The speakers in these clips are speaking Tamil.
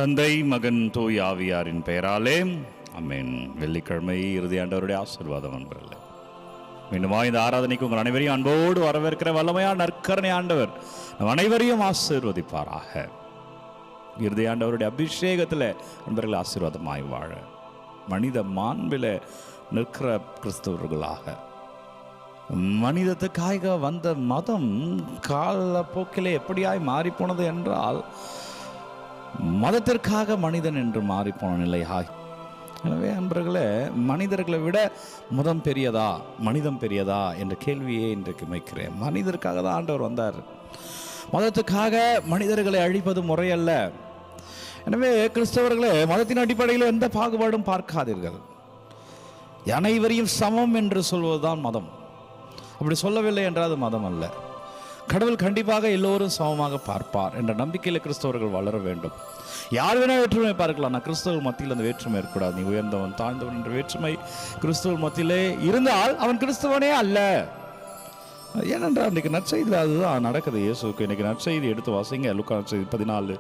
தந்தை, மகன், தூய் ஆவியாரின் பெயராலே ஆமென். வெள்ளிக்கிழமை இறுதி ஆண்டவருடைய ஆசீர்வாதம் அன்பர்களே. மீண்டும் இந்த ஆராதனைக்கு உங்கள் அனைவரையும் அன்போடு வரவேற்கிற வல்லமையான நற்கருணை ஆண்டவர் நம் அனைவரையும் ஆசீர்வதிப்பாராக. இறுதி ஆண்டவருடைய அபிஷேகத்தில் அன்பர்கள் ஆசீர்வாதமாய் வாழ மனித மாண்பில் நிற்கிற கிறிஸ்தவர்களாக, மனிதத்துக்காக வந்த மதம் காலப்போக்கிலே எப்படியாய் மாறிப்போனது என்றால் மதத்திற்காக மனிதன் என்று மாறிப்போன நிலையாய். எனவே அன்பர்களே, மனிதர்களை விட மதம் பெரியதா மனிதம் பெரியதா என்ற கேள்வியை இன்றைக்கு வைக்கிறேன். மனிதருக்காக தான் ஆண்டவர் வந்தார். மதத்துக்காக மனிதர்களை அழிப்பது முறையல்ல. எனவே கிறிஸ்தவர்களே, மதத்தின் அடிப்படையில் எந்த பாகுபாடும் பார்க்காதீர்கள். அனைவரையும் சமம் என்று சொல்வதுதான் மதம். அப்படி சொல்லவில்லை என்றால் அது மதம் அல்ல. கடவுள் கண்டிப்பாக எல்லோரும் சமமாக பார்ப்பார் என்ற நம்பிக்கையில் கிறிஸ்தவர்கள் வளர வேண்டும். யார் வேணா வேற்றுமை பார்க்கலாம். நான் கிறிஸ்தவர்கள் மத்தியில் அந்த வேற்றுமை இருக்கக்கூடாது. நீ உயர்ந்தவன் தாழ்ந்தவன் என்ற வேற்றுமை கிறிஸ்தவர்கள் மத்தியிலே இருந்தால் அவன் கிறிஸ்தவனே அல்ல. ஏனென்றால் இன்றைக்கு நற்செய்தியில் அதுதான் நடக்குது. இயேசுக்கு இன்றைக்கி நற்செய்தி எடுத்து வாசிங்க. லூக்கா நற்செய்தி 14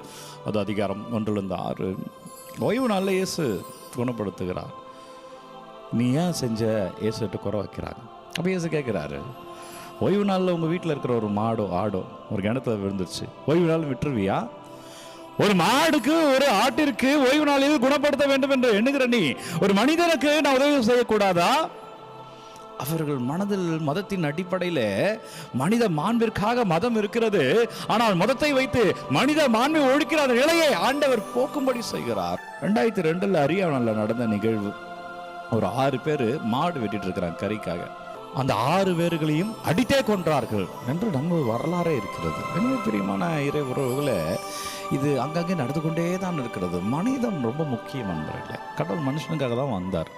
அது அதிகாரம் 1-6. ஓய்வு நாளில் இயேசு குணப்படுத்துகிறார். நீ ஏன் செஞ்ச? இயேசுட்டு குறை வைக்கிறாங்க. அப்போ இயேசு கேட்குறாரு, ஓய்வு நாளில் உங்கள் வீட்டில் இருக்கிற ஒரு மாடோ ஆடோ ஒரு கிணத்துல விழுந்துருச்சு, ஓய்வு நாள் விட்டுருவியா? ஒரு மாடுக்கு ஒரு ஆட்டிற்கு ஓய்வு நாளில் குணப்படுத்த வேண்டும் என்று எண்ணுகிற நீ ஒரு மனிதனுக்கு நான் உதவி செய்யக்கூடாதா? அவர்கள் மனதில் மதத்தின் அடிப்படையில் மனித மாண்பிற்காக மதம் இருக்கிறது. ஆனால் மதத்தை வைத்து மனித மாண்பை ஒழிக்கிற நிலையை ஆண்டவர் போக்கும்படி செய்கிறார். 2002 ஹரியானாவில் நடந்த நிகழ்வு. ஒரு 6 பேர் மாடு வெட்டிட்டு இருக்கிறாங்க கறிக்காக. அந்த 6 பேர்களையும் அடித்தே கொன்றார்கள் என்று நம்ம வரலாறே இருக்கிறது. எனவே பிரியமான இறை உறவுகளை, இது அங்கங்கே நடந்து கொண்டே தான் இருக்கிறது. மனிதம் ரொம்ப முக்கியம் நண்பர்களே. கடவுள் மனுஷனுக்காக தான் வந்தார்.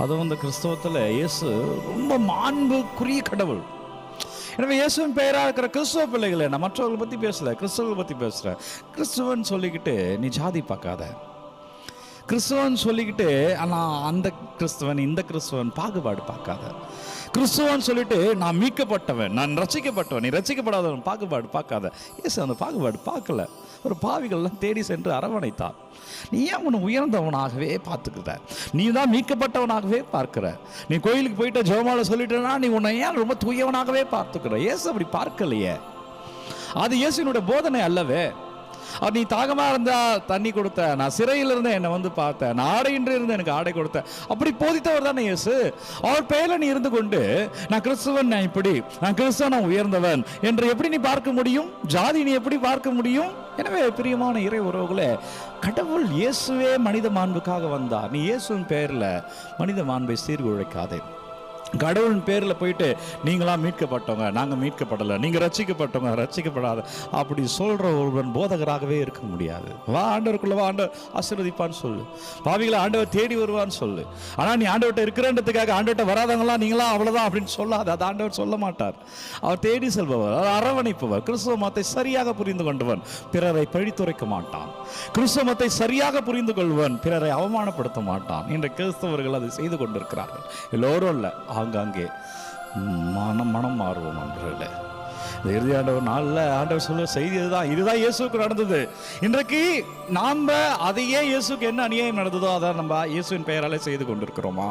அதுவும் இந்த கிறிஸ்தவத்தில் இயேசு ரொம்ப மாண்புக்குரிய கடவுள். எனவே இயேசுவின் பெயராக இருக்கிற கிறிஸ்தவ பிள்ளைகளை, நான் மற்றவர்களை பற்றி பேசலை, கிறிஸ்தவர்களை பற்றி பேசுகிறேன். கிறிஸ்துவன் சொல்லிக்கிட்டு நீ ஜாதி பார்க்காத. கிறிஸ்துவன் சொல்லிக்கிட்டு ஆனால் அந்த கிறிஸ்துவன் இந்த கிறிஸ்துவன் பாகுபாடு பார்க்காத. கிறிஸ்துவன் சொல்லிட்டு நான் மீட்கப்பட்டவன், நான் ரசிக்கப்பட்டவன், நீ ரசிக்கப்படாதவன் பாகுபாடு பார்க்காத. இயேசு அந்த பாகுபாடு பார்க்கல. ஒரு பாவிகள்லாம் தேடி சென்று அரவணைத்தார். நீ ஏன் உன்னை உயர்ந்தவனாகவே பார்த்துக்கிற? நீ தான் மீட்கப்பட்டவனாகவே பார்க்கிற. நீ கோயிலுக்கு போயிட்டு ஜெபமாலை சொல்லிட்டேன்னா நீ உன்னை ஏன் ரொம்ப தூயவனாகவே பார்த்துக்கிற? இயேசு அப்படி பார்க்கலையே. அது இயேசுனுடைய போதனை அல்லவே. நீ தாகமாக இருந்தா தண்ணி கொடுத்த, நான் சிறையில் இருந்த என்னை வந்து பார்த்த, நான் ஆடையின்றி இருந்து எனக்கு ஆடை கொடுத்த, அப்படி போதித்தவர் தானே இயேசு. அவர் பெயரில் நீ இருந்து கொண்டு நான் கிறிஸ்துவன், நான் இப்படி, நான் கிறிஸ்துவன், நான் உயர்ந்தவன் என்று எப்படி நீ பார்க்க முடியும்? ஜாதி நீ எப்படி பார்க்க முடியும்? எனவே பிரியமான இறை உறவுகளே, கடவுள் இயேசுவே மனித மாண்புக்காக வந்தார். நீ இயேசுவின் பெயரில் மனித மாண்பை சீர்குலைக்காதே. கடவுளின் பேரில் போயிட்டு நீங்களாம் மீட்கப்பட்டவங்க, நாங்கள் மீட்கப்படலை, நீங்கள் ரசிக்கப்பட்டவங்க ரசிக்கப்படாத அப்படி சொல்கிற ஒருவன் போதகராகவே இருக்க முடியாது. வா ஆண்டவருக்குள்ள வா, ஆண்டவர் ஆசீர்வதிப்பான்னு சொல்லு. பாவிகளை ஆண்டவர் தேடி வருவான்னு சொல்லு. ஆனால் நீ ஆண்டவர்கிட்ட இருக்கிறன்றதுக்காக ஆண்டவர்கிட்ட வராதவங்களாம் நீங்களாம் அவ்வளோதான் அப்படின்னு சொல்லாது. அது ஆண்டவர் சொல்ல மாட்டார். அவர் தேடி செல்பவர், அவர் அரவணைப்பவர். கிறிஸ்துவ மதத்தை சரியாக புரிந்து கொண்டவன் பிறரை பழித்துரைக்க மாட்டான். கிறிஸ்துவ மதத்தை சரியாக புரிந்து கொள்வன் பிறரை அவமானப்படுத்த மாட்டான். இன்று கிறிஸ்தவர்கள் அதை செய்து கொண்டிருக்கிறார்கள். எல்லோரும் இல்லை, ஆங்காங்கே மனம் மாறுவோம் நண்பர்களே. இந்த இறுதி ஆண்டவர் நாளில் ஆண்டவர் சொல்ல செய்தி இதுதான் இயேசுக்கு நடந்தது. இன்றைக்கு நாம் அதையே இயேசுக்கு என்ன அநியாயம் நடந்ததோ அதான் நம்ம இயேசுவின் பெயராலே செய்து கொண்டிருக்கிறோமா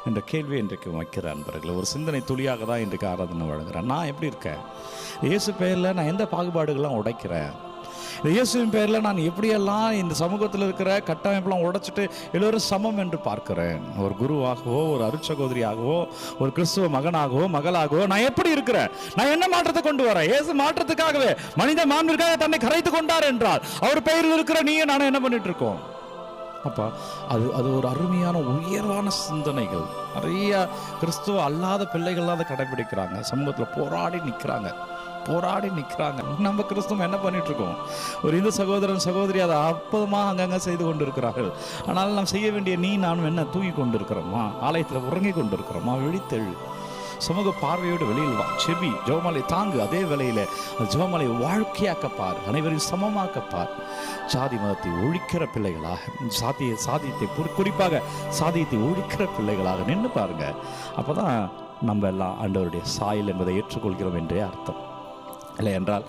என்ற கேள்வி இன்றைக்கு வைக்கிற அன்பர்கள். ஒரு சிந்தனை துளியாக தான் இன்றைக்கு ஆராதனை வழங்குறேன். நான் எப்படி இருக்கேன்? இயேசு பெயரில் நான் எந்த பாகுபாடுகள்லாம் உடைக்கிறேன்? இயேசுவின் பெயரில் நான் எப்படியெல்லாம் இந்த சமூகத்தில் இருக்கிற கட்டமைப்பெல்லாம் உடைச்சிட்டு எல்லோரும் சமம் என்று பார்க்கிறேன்? ஒரு குருவாகவோ, ஒரு அருட்சகோதரியாகவோ, ஒரு கிறிஸ்துவ மகனாகவோ மகளாகவோ நான் எப்படி இருக்கிறேன்? நான் என்ன மாற்றத்தை கொண்டு வரேன்? இயேசு மாற்றத்துக்காகவே மனித மாண்பிற்காக தன்னை கரைத்து கொண்டார் என்றால் அவர் பெயரில் இருக்கிற நீயும் நானும் என்ன பண்ணிட்டு இருக்கோம்? அப்பா, அது ஒரு அருமையான உயர்வான சிந்தனைகள். நிறைய கிறிஸ்துவ அல்லாத பிள்ளைகள் அதை கடைபிடிக்கிறாங்க. சமூகத்தில் போராடி நிற்கிறாங்க. நம்ம கிறிஸ்துவம் என்ன பண்ணிட்டு இருக்கோம்? ஒரு இந்து சகோதரன் சகோதரி அதை அற்புதமாக அங்கங்கே செய்து கொண்டு இருக்கிறார்கள். ஆனால் நாம் செய்ய வேண்டிய நீ நானும் என்ன தூங்கி கொண்டு இருக்கிறோமா? ஆலயத்தில் உறங்கி கொண்டு இருக்கிறோமா? விழித்தெழு. சமூக பார்வையோடு வெளியில் வா. செபி, ஜெபமாலை தாங்கு. அதே வேளையில் ஜெபமாலை வாழ்க்கையாக்கப்பார், அனைவரையும் சமமாக்கப்பார். சாதி மதத்தை ஒழிக்கிற பிள்ளைகளாக, சாதியத்தை குறிப்பாக சாதியத்தை ஒழிக்கிற பிள்ளைகளாக நின்று பாருங்க. அப்போதான் நம்ம எல்லாம் ஆண்டவருடைய சாயல் என்பதை ஏற்றுக்கொள்கிறோம் என்றே அர்த்தம். இல்லை என்றால்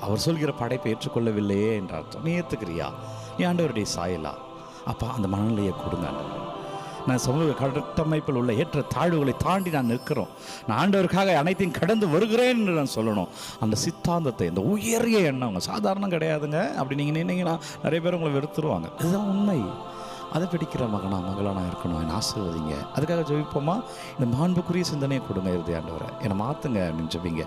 அவர் சொல்கிற படைப்பை ஏற்றுக்கொள்ளவில்லையே என்ற அர்த்தம். நீ ஏற்றுக்கிறியா? நீ ஆண்டவருடைய சாயலா? அப்போ அந்த மனநிலையை கொடுங்க ஆண்டவர். நான் சமூக கட்டமைப்பில் உள்ள ஏற்ற தாழ்வுகளை தாண்டி நான் நிற்கிறோம், நான் ஆண்டவருக்காக அனைத்தையும் கடந்து வருகிறேன் என்று நான் சொல்லணும். அந்த சித்தாந்தத்தை, இந்த உயரிய எண்ணம் சாதாரணம் கிடையாதுங்க. அப்படி நீங்கள் நின்னீங்கன்னா நிறைய பேர் உங்களை வெறுத்துருவாங்க. இதுதான் உண்மை. அதை பிடிக்கிற மகளா நான் இருக்கணும், என்னை ஆசீர்வதிங்க. அதுக்காக ஜெபிப்போமா? இந்த மாண்புக்குரிய சிந்தனையை கொடுங்க. இறுதி ஆண்டவரை என்னை மாற்றுங்க அப்படின்னு ஜெபிங்க.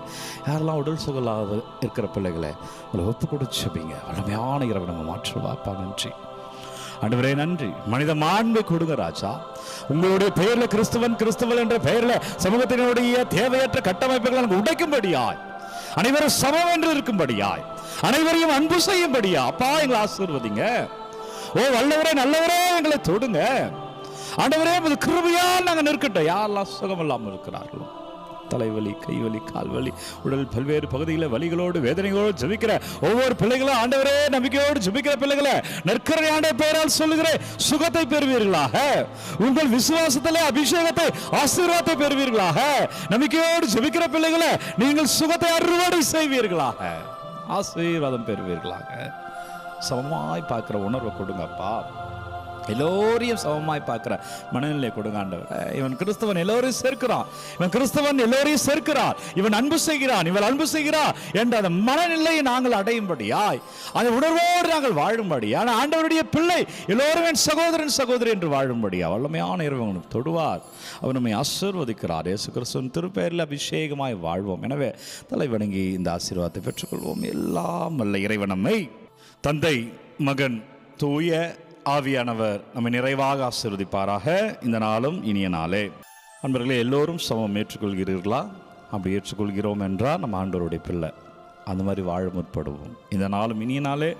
யாரெல்லாம் உடல் சுகலாக இருக்கிற பிள்ளைகளை உங்களை ஒப்பு கொடுத்து ஜெபிங்க. வல்லமையான இரவை நம்ம மாற்றுவாப்பா. நன்றி ஆண்டவரே, நன்றி. மனித மாண்பை கொடுங்க ராஜா. உங்களுடைய பெயரில் கிறிஸ்துவன் என்ற பெயரில் சமூகத்தினுடைய தேவையற்ற கட்டமைப்புகளை உடைக்கும்படியாய், அனைவரும் சமம் என்று இருக்கும்படியாய், அனைவரையும் அன்பு செய்யும்படியா அப்பா எங்களை ஆசீர்வதிங்க. ஓ வல்லவரே, நல்லவரே, எங்களை தொடுங்க ஆண்டவரே. கிருபையால் நாங்கள் நிற்கட்டும். யாரெல்லாம் சுகம் இல்லாமல் இருக்கிறார்களோ, தலைவலி, கைவலி, கால்வலி, உடல் பல்வேறு பகுதியில் வலிகளோடு வேதனைகளோடு ஜெபிக்கிற ஒவ்வொரு பிள்ளைகளும் ஆண்டவரே, நம்பிக்கையோடு ஜெபிக்கிற பிள்ளைகளை நற்கரை ஆண்டவர் பெயரால் சொல்லுகிறேன், சுகத்தை பெறுவீர்களாக. உங்கள் விசுவாசத்திலே அபிஷேகத்தை, ஆசீர்வாதத்தை பெறுவீர்களாக. நம்பிக்கையோடு ஜெபிக்கிற பிள்ளைகளை நீங்கள் சுகத்தை அறுவடை செய்வீர்களாக, ஆசீர்வாதம் பெறுவீர்களாக. சமமாய் பார்க்கிற உணர்வை கொடுங்கப்பா. எல்லோரையும் சமமாய் பார்க்கிற மனநிலை கொடுங்க ஆண்டவர். இவன் கிறிஸ்தவன் எல்லோரையும் சேர்க்கிறான், இவன் கிறிஸ்தவன் எல்லோரையும் சேர்க்கிறான், இவன் அன்பு செய்கிறான், இவள் அன்பு செய்கிறான் என்ற அந்த மனநிலையை நாங்கள் அடையும்படியாய், அந்த உணர்வோடு நாங்கள் வாழும்படியா, ஆண்டவருடைய பிள்ளை எல்லோரும் என் சகோதரன் சகோதரி என்று வாழும்படியா வல்லமையான இரவு அவனுக்கு தொடுவார். அவர் நம்மை ஆசீர்வதிக்கிறார். இயேசு கிறிஸ்துவின் திருப்பெயரில் அபிஷேகமாய் வாழ்வோம். எனவே தலை வணங்கி இந்த ஆசீர்வாதத்தை பெற்றுக்கொள்வோம். எல்லாம் வல்ல இறைவன் நம்மை தந்தை, மகன், தூய ஆவியானவர் நம்மை நிறைவாக ஆசீர்வதிப்பாராக. இந்த நாளும் இனிய நாளே. அன்பர்களே, எல்லோரும் சமம் ஏற்றுக்கொள்கிறீர்களா? அப்படி ஏற்றுக்கொள்கிறோம் என்றால் நம்ம ஆண்டவருடைய பிள்ளை. அந்த மாதிரி வாழ முற்படுவோம். இந்த நாளும் இனிய நாளே.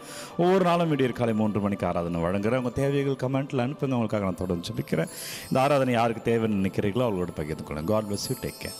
ஒவ்வொரு நாளும் விடியற் காலை 3 மணிக்கு ஆராதனை வழங்குகிறேன். உங்கள் தேவைகள் கமெண்ட்டில் அனுப்புங்க. உங்களுக்காக நான் தொடர்ந்து ஜெபிக்கிறேன். இந்த ஆராதனை யாருக்கு தேவைன்னு நினைக்கிறீர்களோ அவங்களோட பகிர்ந்து கொள்ளுங்க. God bless you. Take care.